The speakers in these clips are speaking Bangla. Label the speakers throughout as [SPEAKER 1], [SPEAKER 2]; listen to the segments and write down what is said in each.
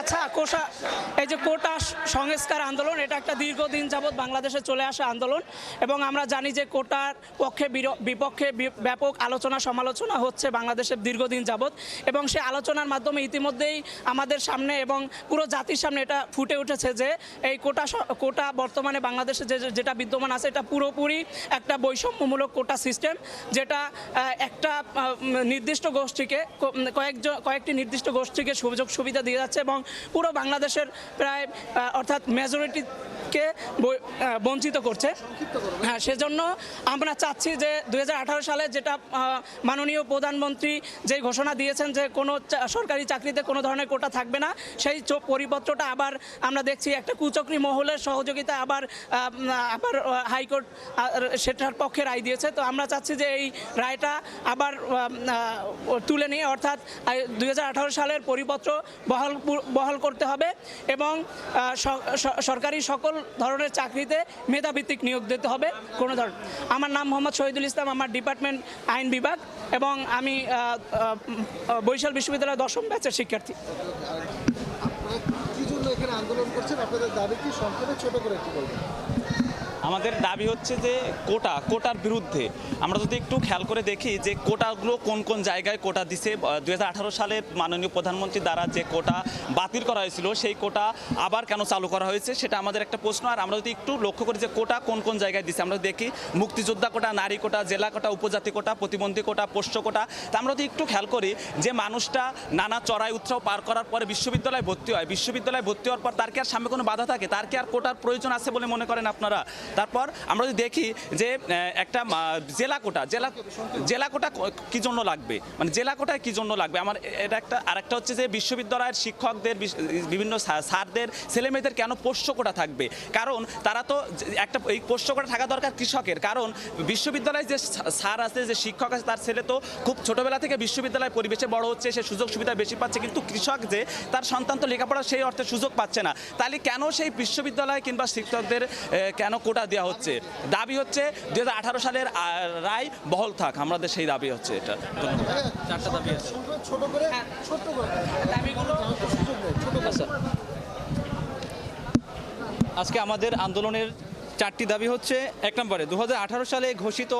[SPEAKER 1] আচ্ছা, এই যে কোটা সংস্কার আন্দোলন, এটা একটা দীর্ঘদিন যাবৎ বাংলাদেশে চলে আসা আন্দোলন এবং আমরা জানি যে কোটার পক্ষে বিপক্ষে ব্যাপক আলোচনা সমালোচনা হচ্ছে বাংলাদেশের দীর্ঘদিন যাবৎ, এবং সেই আলোচনার মাধ্যমে ইতিমধ্যেই আমাদের সামনে এবং পুরো জাতির সামনে এটা ফুটে উঠেছে যে এই কোটা বর্তমানে বাংলাদেশে যেটা বিদ্যমান আছে এটা পুরোপুরি একটা বৈষম্যমূলক কোটা সিস্টেম, যেটা একটা নির্দিষ্ট গোষ্ঠীকে কয়েকটি নির্দিষ্ট গোষ্ঠীকে সুযোগ সুবিধা দিয়ে যাচ্ছে এবং পুরো বাংলাদেশের প্রায় অর্থাৎ মেজরিটিকে বঞ্চিত করছে। হ্যাঁ, সেজন্য আমরা চাচ্ছি যে 2018 সালে যেটা মাননীয় প্রধানমন্ত্রী যে ঘোষণা দিয়েছেন যে কোনো সরকারি চাকরিতে কোনো ধরনের কোটা থাকবে না, সেই পরিপত্রটা আবার আমরা দেখছি একটা কুচক্রী মহলের সহযোগিতা আবার হাইকোর্ট সেটার পক্ষে রায় দিয়েছে। তো আমরা চাচ্ছি যে এই রায়টা আবার তুলে নিয়ে অর্থাৎ 2018 সালের পরিপত্র বহাল করতে হবে এবং সরকারি সকল ধরনের চাকরিতে মেধাভিত্তিক নিয়োগ দিতে হবে কোনো ধরনের। আমার নাম মোহাম্মদ শহীদুল ইসলাম, আমার ডিপার্টমেন্ট আইন বিভাগ এবং আমি বরিশাল বিশ্ববিদ্যালয়ের 10ম ব্যাচের শিক্ষার্থী।
[SPEAKER 2] কি জন্য এখানে আন্দোলন করছেন? আপনাদের দাবি কি? সংক্ষেপে ছোট করে একটু বলবেন।
[SPEAKER 3] আমাদের দাবি হচ্ছে যে কোটার বিরুদ্ধে আমরা যদি একটু খেয়াল করে দেখি যে কোটাগুলো কোন কোন জায়গায় কোটা দিছে। 2018 সালে মাননীয় প্রধানমন্ত্রী দ্বারা যে কোটা বাতিল করা হয়েছিল সেই কোটা আবার কেন চালু করা হয়েছে সেটা আমাদের একটা প্রশ্ন। আর আমরা যদি একটু লক্ষ্য করি যে কোটা কোন কোন জায়গায় দিছে, আমরা দেখি মুক্তিযোদ্ধা কোটা, নারী কোটা, জেলা কোটা, উপজাতি কোটা, প্রতিবন্ধী কোটা, পোষ্য কোটা। তা আমরা যদি একটু খেয়াল করি যে মানুষটা নানা চড়াই উৎসাহ পার করার পরে বিশ্ববিদ্যালয়ে ভর্তি হয়, বিশ্ববিদ্যালয়ে ভর্তি হওয়ার পর তার কি আর সামনে কোনো বাধা থাকে? তার কি আর কোটার প্রয়োজন আছে বলে মনে করেন আপনারা? তারপর আমরা যদি দেখি যে একটা জেলা কোটা কি জন্য লাগবে, মানে জেলা কোটায় কি জন্য লাগবে আমার এটা একটা। আরেকটা হচ্ছে যে বিশ্ববিদ্যালয়ের শিক্ষকদের বিভিন্ন স্যারদের ছেলেমেয়েদের কেন পোষ্য কোটা থাকবে? কারণ তারা তো একটা এই পোষ্য কোটা থাকা দরকার কৃষকের, কারণ বিশ্ববিদ্যালয়ে যে স্যার আছে, যে শিক্ষক আছে, তার ছেলে তো খুব ছোটবেলা থেকে বিশ্ববিদ্যালয় পরিবেশে বড় হচ্ছে, সে সুযোগ সুবিধা বেশি পাচ্ছে, কিন্তু কৃষক যে তার সন্তান তো লেখাপড়া সেই অর্থে সুযোগ পাচ্ছে না। তাহলে কেন সেই বিশ্ববিদ্যালয় কিংবা শিক্ষকদের কেন কোটা দেওয়া হচ্ছে? দাবি হচ্ছে 2018 সালের রায় বহাল থাক, আমাদের সেই দাবি হচ্ছে এটা।
[SPEAKER 2] চারটা দাবি আছে, ছোট করে ছোট করে দাবিগুলো।
[SPEAKER 4] আজকে আমাদের আন্দোলনের 4টি দাবি হচ্ছে: 1 নম্বরে 2018 সালে ঘোষিত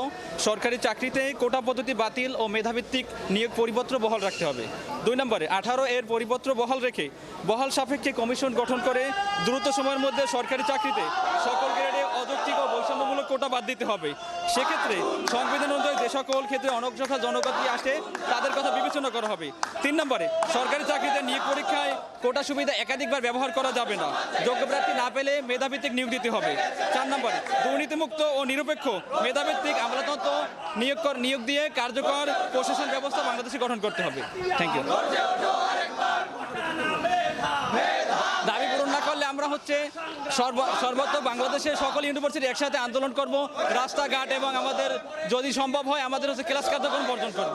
[SPEAKER 4] সরকারি চাকরিতে কোটা পদ্ধতি বাতিল ও মেধাভিত্তিক নিয়োগ পরিপত্র বহাল রাখতে হবে। 2 নম্বরে 18 এর পরিপত্র বহাল রেখে বহাল সাপেক্ষে কমিশন গঠন করে দ্রুত সময়ের মধ্যে সরকারি চাকরিতে সকল গ্রেডে অযৌক্তিক ও বৈষম্যমূলক কোটা বাদ দিতে হবে। সেক্ষেত্রে সংবিধান অনুযায়ী যে সকল ক্ষেত্রে অনগ্রসর জনগোষ্ঠী আসে তাদের কথা বিবেচনা করা হবে। 3 নম্বরে সরকারি চাকরিতে নিয়োগ পরীক্ষায় কোটা সুবিধা একাধিকবার ব্যবহার করা যাবে না, যোগ্য প্রার্থী না পেলে মেধাভিত্তিক নিয়োগ দিতে হবে। 4 নম্বরে দুর্নীতিমুক্ত ও নিরপেক্ষ মেধাভিত্তিক আমলাতন্ত্র নিয়োগ দিয়ে কার্যকর প্রশাসন ব্যবস্থা বাংলাদেশে গঠন করতে হবে। Thank you. দাবি পূরণ না করলে আমরা হচ্ছে সর্বত্র বাংলাদেশের সকল ইউনিভার্সিটি একসাথে আন্দোলন করব, রাস্তাঘাট এবং আমাদের যদি সম্ভব হয় আমাদের হচ্ছে ক্লাস কার্যক্রম বর্জন করব।